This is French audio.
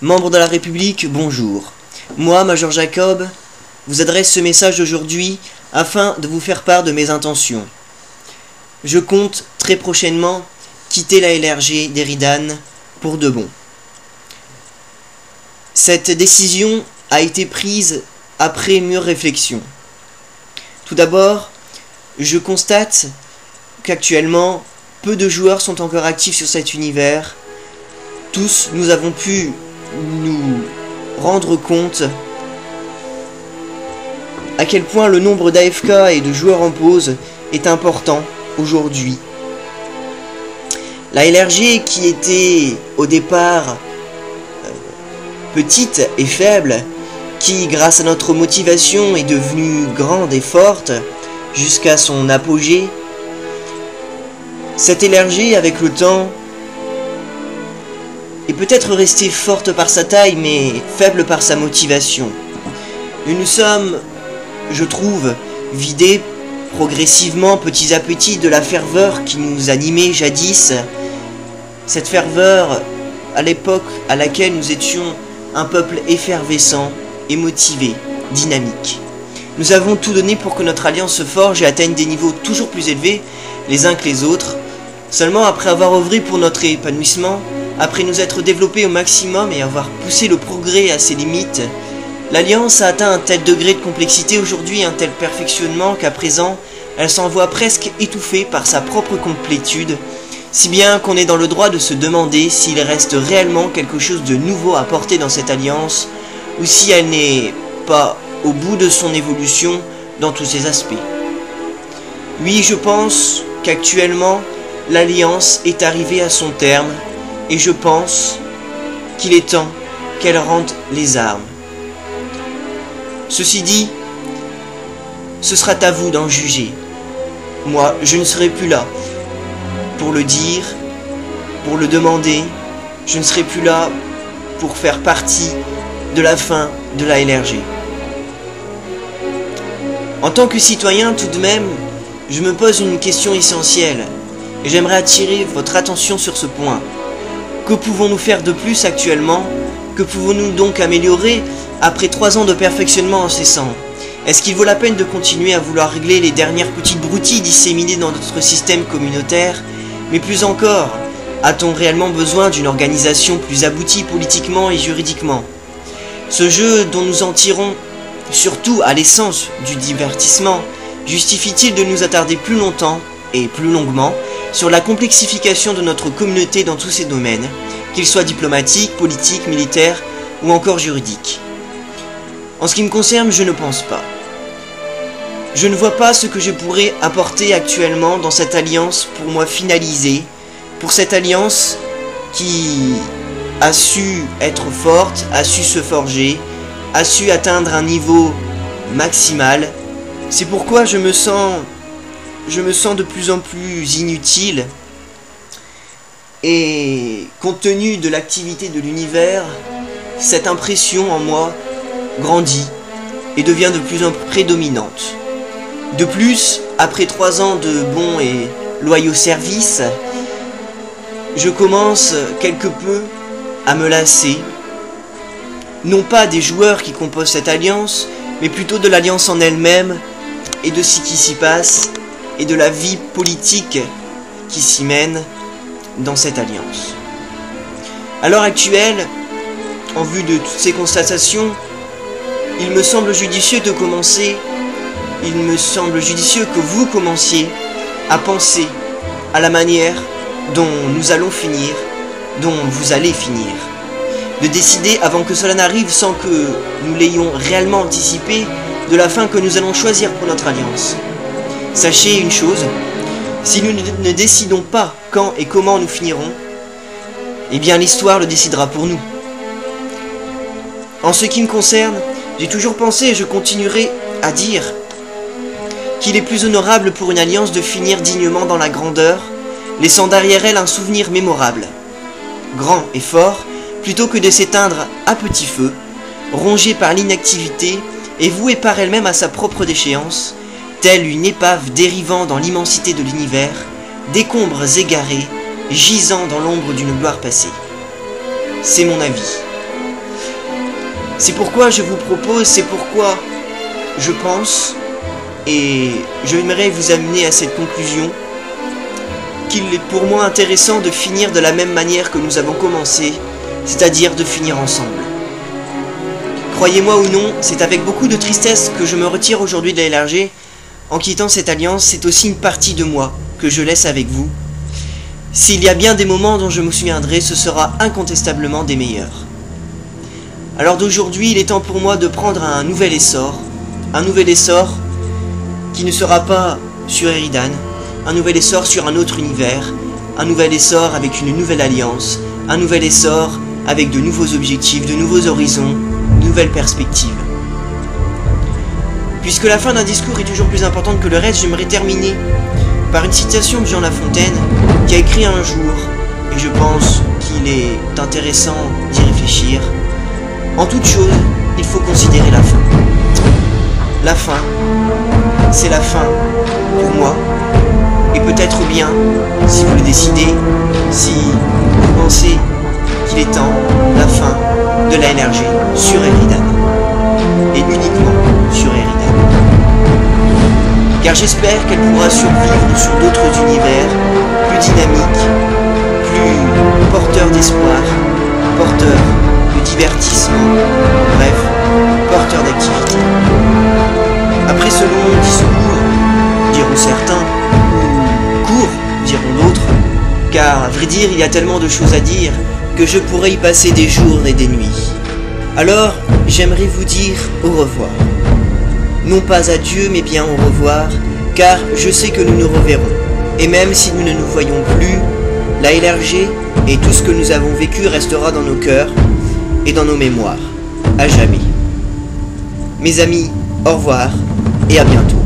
Membres de la République, bonjour. Moi, Major Jacob, vous adresse ce message aujourd'hui afin de vous faire part de mes intentions. Je compte très prochainement quitter la LRG d'Éridan pour de bon. Cette décision a été prise après mûre réflexion. Tout d'abord, je constate qu'actuellement, peu de joueurs sont encore actifs sur cet univers. Tous, nous avons pu nous rendre compte à quel point le nombre d'AFK et de joueurs en pause est important aujourd'hui. La LRG, qui était au départ petite et faible, qui grâce à notre motivation est devenue grande et forte jusqu'à son apogée, cette LRG avec le temps est peut-être restée forte par sa taille mais faible par sa motivation. Nous nous sommes, je trouve, vidés progressivement, petit à petit, de la ferveur qui nous animait jadis. Cette ferveur à l'époque à laquelle nous étions un peuple effervescent et motivé, dynamique. Nous avons tout donné pour que notre alliance se forge et atteigne des niveaux toujours plus élevés les uns que les autres. Seulement après avoir œuvré pour notre épanouissement, après nous être développés au maximum et avoir poussé le progrès à ses limites, l'Alliance a atteint un tel degré de complexité aujourd'hui, un tel perfectionnement qu'à présent, elle s'en voit presque étouffée par sa propre complétude, si bien qu'on est dans le droit de se demander s'il reste réellement quelque chose de nouveau à porter dans cette Alliance, ou si elle n'est pas au bout de son évolution dans tous ses aspects. Oui, je pense qu'actuellement, l'Alliance est arrivée à son terme, et je pense qu'il est temps qu'elle rende les armes. Ceci dit, ce sera à vous d'en juger. Moi, je ne serai plus là pour le dire, pour le demander. Je ne serai plus là pour faire partie de la fin de la LRG. En tant que citoyen, tout de même, je me pose une question essentielle, et j'aimerais attirer votre attention sur ce point. Que pouvons-nous faire de plus actuellement? Que pouvons-nous donc améliorer après 3 ans de perfectionnement incessant? Est-ce qu'il vaut la peine de continuer à vouloir régler les dernières petites broutilles disséminées dans notre système communautaire? Mais plus encore, a-t-on réellement besoin d'une organisation plus aboutie politiquement et juridiquement? Ce jeu dont nous en tirons, surtout à l'essence du divertissement, justifie-t-il de nous attarder plus longtemps et plus longuement sur la complexification de notre communauté dans tous ces domaines, qu'ils soient diplomatiques, politiques, militaires ou encore juridiques? En ce qui me concerne, je ne pense pas. Je ne vois pas ce que je pourrais apporter actuellement dans cette alliance pour moi finalisée, pour cette alliance qui a su être forte, a su se forger, a su atteindre un niveau maximal. C'est pourquoi je me sens de plus en plus inutile, et compte tenu de l'activité de l'univers, cette impression en moi grandit et devient de plus en plus prédominante. De plus, après 3 ans de bons et loyaux services, je commence quelque peu à me lasser, non pas des joueurs qui composent cette alliance, mais plutôt de l'alliance en elle-même et de ce qui s'y passe, et de la vie politique qui s'y mène dans cette alliance. À l'heure actuelle, en vue de toutes ces constatations, il me semble judicieux que vous commenciez à penser à la manière dont nous allons finir, dont vous allez finir. De décider avant que cela n'arrive sans que nous l'ayons réellement anticipé de la fin que nous allons choisir pour notre alliance. Sachez une chose, si nous ne décidons pas quand et comment nous finirons, eh bien l'histoire le décidera pour nous. En ce qui me concerne, j'ai toujours pensé et je continuerai à dire qu'il est plus honorable pour une alliance de finir dignement dans la grandeur, laissant derrière elle un souvenir mémorable, grand et fort, plutôt que de s'éteindre à petit feu, rongée par l'inactivité et vouée par elle-même à sa propre déchéance, telle une épave dérivant dans l'immensité de l'univers, décombres égarés, gisant dans l'ombre d'une gloire passée. C'est mon avis. C'est pourquoi je vous propose, c'est pourquoi je pense, et j'aimerais vous amener à cette conclusion, qu'il est pour moi intéressant de finir de la même manière que nous avons commencé, c'est-à-dire de finir ensemble. Croyez-moi ou non, c'est avec beaucoup de tristesse que je me retire aujourd'hui de la LRG. En quittant cette alliance, c'est aussi une partie de moi que je laisse avec vous. S'il y a bien des moments dont je me souviendrai, ce sera incontestablement des meilleurs. Alors d'aujourd'hui, il est temps pour moi de prendre un nouvel essor qui ne sera pas sur Eridan, un nouvel essor sur un autre univers, un nouvel essor avec une nouvelle alliance, un nouvel essor avec de nouveaux objectifs, de nouveaux horizons, de nouvelles perspectives. Puisque la fin d'un discours est toujours plus importante que le reste, j'aimerais terminer par une citation de Jean La Fontaine qui a écrit un jour, et je pense qu'il est intéressant d'y réfléchir. En toute chose, il faut considérer la fin. La fin, c'est la fin pour moi, et peut-être bien, si vous le décidez, si vous pensez qu'il est temps, la fin de la LRG sur Eridan, et uniquement sur Eridan. Car j'espère qu'elle pourra survivre sur d'autres univers, plus dynamiques, plus porteurs d'espoir, porteurs de divertissement, bref, porteurs d'activité. Après ce long discours, diront certains, ou court, diront d'autres, car à vrai dire, il y a tellement de choses à dire que je pourrais y passer des jours et des nuits. Alors, j'aimerais vous dire au revoir. Non pas adieu, mais bien au revoir, car je sais que nous nous reverrons. Et même si nous ne nous voyons plus, la LRG et tout ce que nous avons vécu restera dans nos cœurs et dans nos mémoires, à jamais. Mes amis, au revoir et à bientôt.